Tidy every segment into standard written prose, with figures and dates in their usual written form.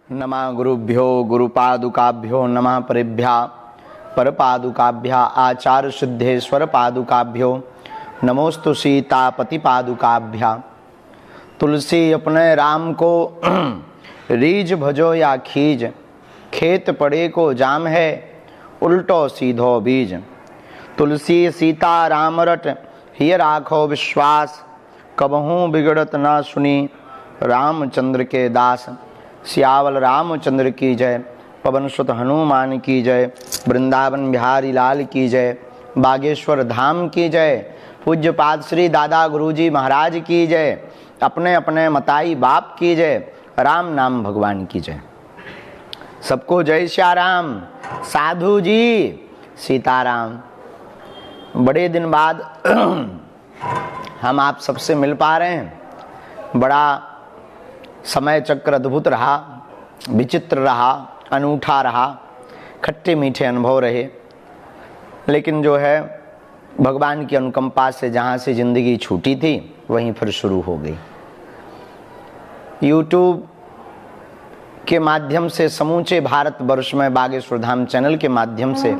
नमः गुरुभ्यो गुरुपादुकाभ्यो नमः परेभ्यः परपादुकाभ्यः आचार्य सिद्धेश्वर पादुकाभ्यो नमोस्तु सीतापति पादुकाभ्यः। तुलसी अपने राम को रीझ भजो या खीज, खेत पड़े को जाम है उल्टो सीधो बीज। तुलसी सीता राम रट हिय राखो विश्वास, कबहूँ बिगड़त ना सुनी रामचंद्र के दास। सियावल रामचंद्र की जय, पवन सुत हनुमान की जय, वृंदावन बिहारी लाल की जय, बागेश्वर धाम की जय, पूज्यपाद श्री दादा गुरुजी महाराज की जय, अपने अपने मताई बाप की जय, राम नाम भगवान की जय। सबको जय श्या राम। साधु जी सीताराम। बड़े दिन बाद हम आप सबसे मिल पा रहे हैं। बड़ा समय चक्र अद्भुत रहा, विचित्र रहा, अनूठा रहा, खट्टे मीठे अनुभव रहे, लेकिन जो है भगवान की अनुकंपा से जहाँ से ज़िंदगी छूटी थी वहीं फिर शुरू हो गई। यूट्यूब के माध्यम से समूचे भारतवर्ष में बागेश्वर धाम चैनल के माध्यम से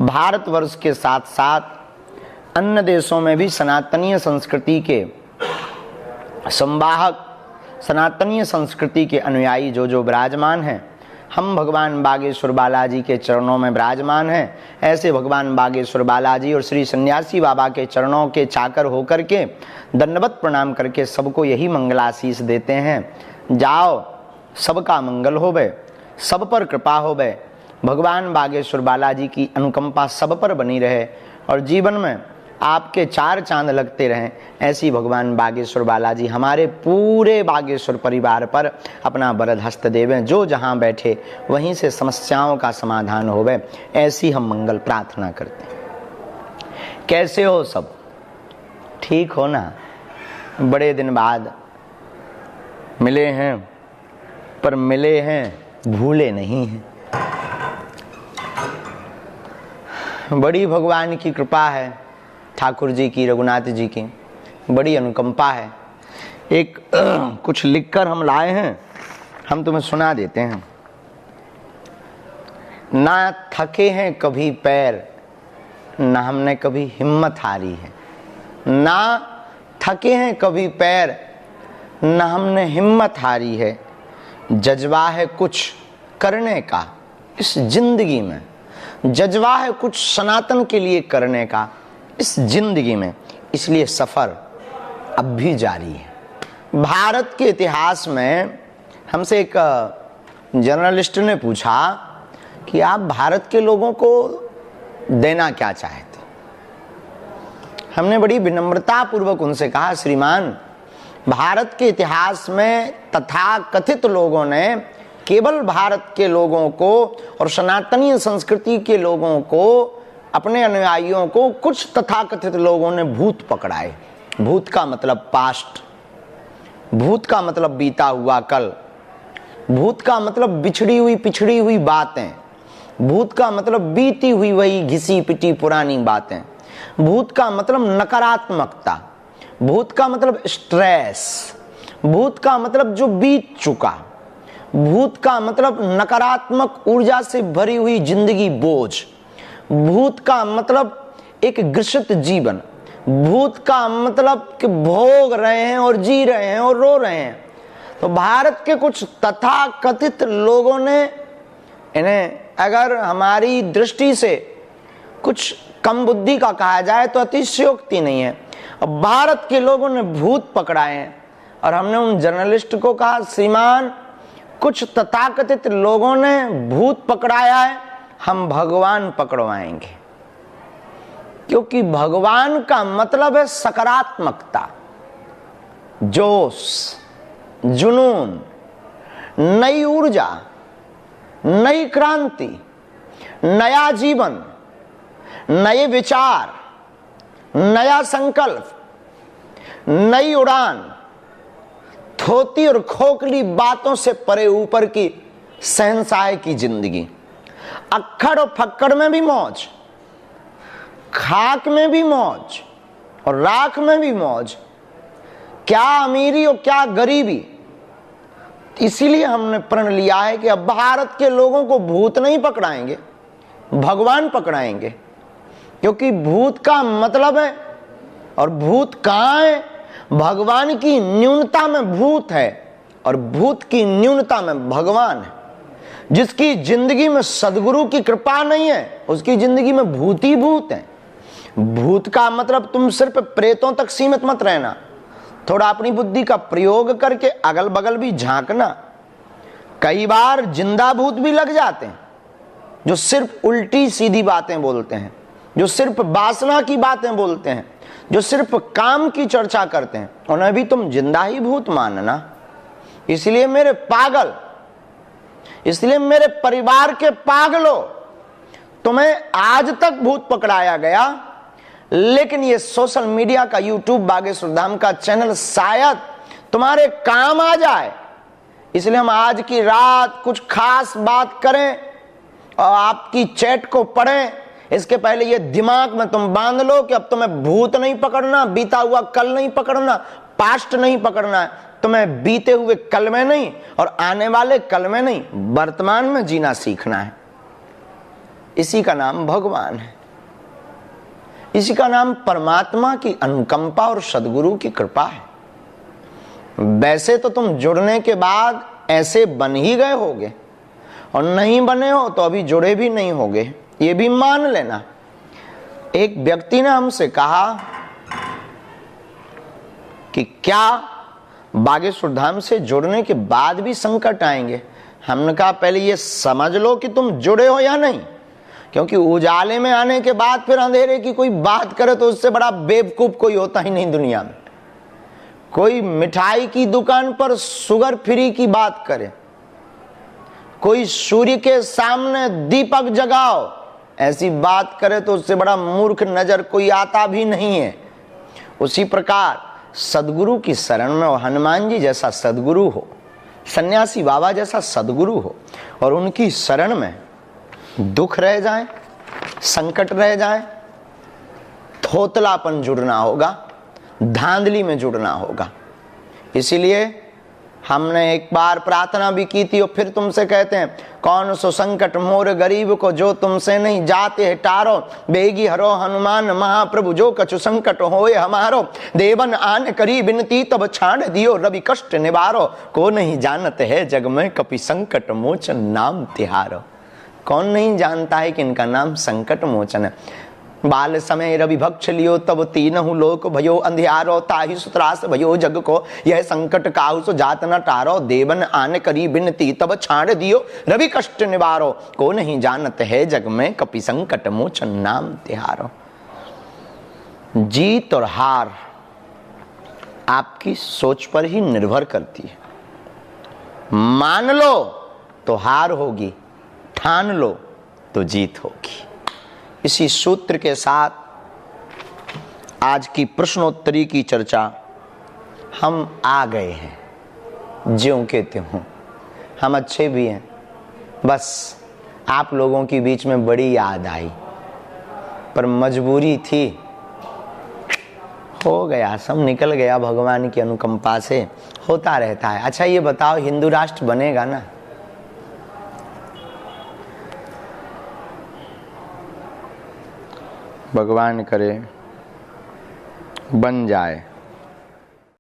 भारतवर्ष के साथ साथ अन्य देशों में भी सनातनीय संस्कृति के संवाहक, सनातनीय संस्कृति के अनुयायी जो विराजमान हैं, हम भगवान बागेश्वर बालाजी के चरणों में विराजमान हैं। ऐसे भगवान बागेश्वर बालाजी और श्री सन्यासी बाबा के चरणों के चाकर होकर के दंडवत प्रणाम करके सबको यही मंगलाशीष देते हैं, जाओ सबका मंगल होवे, सब पर कृपा होवे, भगवान बागेश्वर बालाजी की अनुकंपा सब पर बनी रहे और जीवन में आपके चार चांद लगते रहें। ऐसी भगवान बागेश्वर बालाजी हमारे पूरे बागेश्वर परिवार पर अपना वरद हस्त देवें, जो जहाँ बैठे वहीं से समस्याओं का समाधान होवे, ऐसी हम मंगल प्रार्थना करते हैं। कैसे हो सब? ठीक हो ना? बड़े दिन बाद मिले हैं, पर मिले हैं भूले नहीं हैं। बड़ी भगवान की कृपा है, ठाकुर जी की, रघुनाथ जी की बड़ी अनुकंपा है। एक कुछ लिखकर हम लाए हैं, हम तुम्हें सुना देते हैं। ना थके हैं कभी पैर, ना हमने कभी हिम्मत हारी है। ना थके हैं कभी पैर, ना हमने हिम्मत हारी है। जज्बा है कुछ करने का इस जिंदगी में, जज्बा है कुछ सनातन के लिए करने का इस जिंदगी में, इसलिए सफर अब भी जारी है। भारत के इतिहास में हमसे एक जर्नलिस्ट ने पूछा कि आप भारत के लोगों को देना क्या चाहते। हमने बड़ी विनम्रता पूर्वक उनसे कहा, श्रीमान, भारत के इतिहास में तथाकथित लोगों ने केवल भारत के लोगों को और सनातनीय संस्कृति के लोगों को, अपने अनुयायियों को, कुछ तथाकथित लोगों ने भूत पकड़ाए। भूत का मतलब पास्ट, भूत का मतलब बीता हुआ कल, भूत का मतलब बिछड़ी हुई पिछड़ी हुई बातें, भूत का मतलब बीती हुई वही घिसी पिटी पुरानी बातें, भूत का मतलब नकारात्मकता, भूत का मतलब स्ट्रेस, भूत का मतलब जो बीत चुका, भूत का मतलब नकारात्मक ऊर्जा से भरी हुई जिंदगी बोझ, भूत का मतलब एक ग्रसित जीवन, भूत का मतलब कि भोग रहे हैं और जी रहे हैं और रो रहे हैं। तो भारत के कुछ तथाकथित लोगों ने इन्हें, अगर हमारी दृष्टि से कुछ कम बुद्धि का कहा जाए तो अतिशयोक्ति नहीं है, अब भारत के लोगों ने भूत पकड़ाए हैं। और हमने उन जर्नलिस्ट को कहा, श्रीमान, कुछ तथाकथित लोगों ने भूत पकड़ाया है, हम भगवान पकड़वाएंगे। क्योंकि भगवान का मतलब है सकारात्मकता, जोश, जुनून, नई ऊर्जा, नई क्रांति, नया जीवन, नए विचार, नया संकल्प, नई उड़ान, थोती और खोखली बातों से परे ऊपर की शहंशाह की जिंदगी। अक्खड़ और फक्कड़ में भी मौज, खाक में भी मौज और राख में भी मौज, क्या अमीरी और क्या गरीबी, इसीलिए हमने प्रण लिया है कि अब भारत के लोगों को भूत नहीं पकड़ाएंगे, भगवान पकड़ाएंगे। क्योंकि भूत का मतलब है, और भूत कहां है? भगवान की न्यूनता में भूत है और भूत की न्यूनता में भगवान है। जिसकी जिंदगी में सदगुरु की कृपा नहीं है, उसकी जिंदगी में भूत ही भूत है। भूत का मतलब तुम सिर्फ प्रेतों तक सीमित मत रहना, थोड़ा अपनी बुद्धि का प्रयोग करके अगल बगल भी झांकना। कई बार जिंदा भूत भी लग जाते हैं, जो सिर्फ उल्टी सीधी बातें बोलते हैं, जो सिर्फ वासना की बातें बोलते हैं, जो सिर्फ काम की चर्चा करते हैं, उन्हें भी तुम जिंदा ही भूत मानना। इसलिए मेरे पागल, इसलिए मेरे परिवार के पागलों, तुम्हें आज तक भूत पकड़ाया गया, लेकिन ये सोशल मीडिया का यूट्यूब बागेश्वर धाम का चैनल शायद तुम्हारे काम आ जाए। इसलिए हम आज की रात कुछ खास बात करें और आपकी चैट को पढ़ें। इसके पहले ये दिमाग में तुम बांध लो कि अब तुम्हें भूत नहीं पकड़ना, बीता हुआ कल नहीं पकड़ना, पास्ट नहीं पकड़ना है। तुम्हें बीते हुए कल में नहीं और आने वाले कल में नहीं, वर्तमान में जीना सीखना है। इसी का नाम भगवान है, इसी का नाम परमात्मा की अनुकंपा और सदगुरु की कृपा है। वैसे तो तुम जुड़ने के बाद ऐसे बन ही गए होगे, और नहीं बने हो तो अभी जुड़े भी नहीं होगे, ये भी मान लेना। एक व्यक्ति ने हमसे कहा कि क्या बागेश्वर धाम से जुड़ने के बाद भी संकट आएंगे? हमने कहा पहले ये समझ लो कि तुम जुड़े हो या नहीं, क्योंकि उजाले में आने के बाद फिर अंधेरे की कोई बात करे तो उससे बड़ा बेवकूफ कोई होता ही नहीं दुनिया में। कोई मिठाई की दुकान पर शुगर फ्री की बात करे, कोई सूर्य के सामने दीपक जगाओ ऐसी बात करे तो उससे बड़ा मूर्ख नजर कोई आता भी नहीं है। उसी प्रकार सदगुरु की शरण में हो, हनुमान जी जैसा सदगुरु हो, सन्यासी बाबा जैसा सदगुरु हो, और उनकी शरण में दुख रह जाए, संकट रह जाए, थोतलापन जुड़ना होगा, धांधली में जुड़ना होगा। इसीलिए हमने एक बार प्रार्थना भी की थी और फिर तुमसे कहते हैं, कौन सो संकट मोर गरीब को जो तुमसे नहीं जाते है टारो, बेगी हरो हनुमान महाप्रभु जो कछु संकट होए हमारो, देवन आन करी बिनती तब छाड़ दियो रवि कष्ट निवारो, को नहीं जानते है जग में कपि संकट मोचन नाम तिहारो। कौन नहीं जानता है कि इनका नाम संकट मोचन है। बाल समय रवि भक्ष लियो तब तीनहु लोक भयो अंधियारो, ताहि सुत्रास भयो जग को यह संकट काहु सो जात न टारो, देवन आन करी बिनती तब छाड़ दियो रवि कष्ट निवारो, को नहीं जानत है जग में कपि संकट मोचन नाम तिहारो। जीत और हार आपकी सोच पर ही निर्भर करती है। मान लो तो हार होगी, ठान लो तो जीत होगी। इसी सूत्र के साथ आज की प्रश्नोत्तरी की चर्चा हम आ गए हैं। ज्यों के त्यों हम अच्छे भी हैं, बस आप लोगों के बीच में बड़ी याद आई, पर मजबूरी थी, हो गया, सब निकल गया भगवान की अनुकंपा से, होता रहता है। अच्छा ये बताओ, हिंदू राष्ट्र बनेगा ना? भगवान करे बन जाए।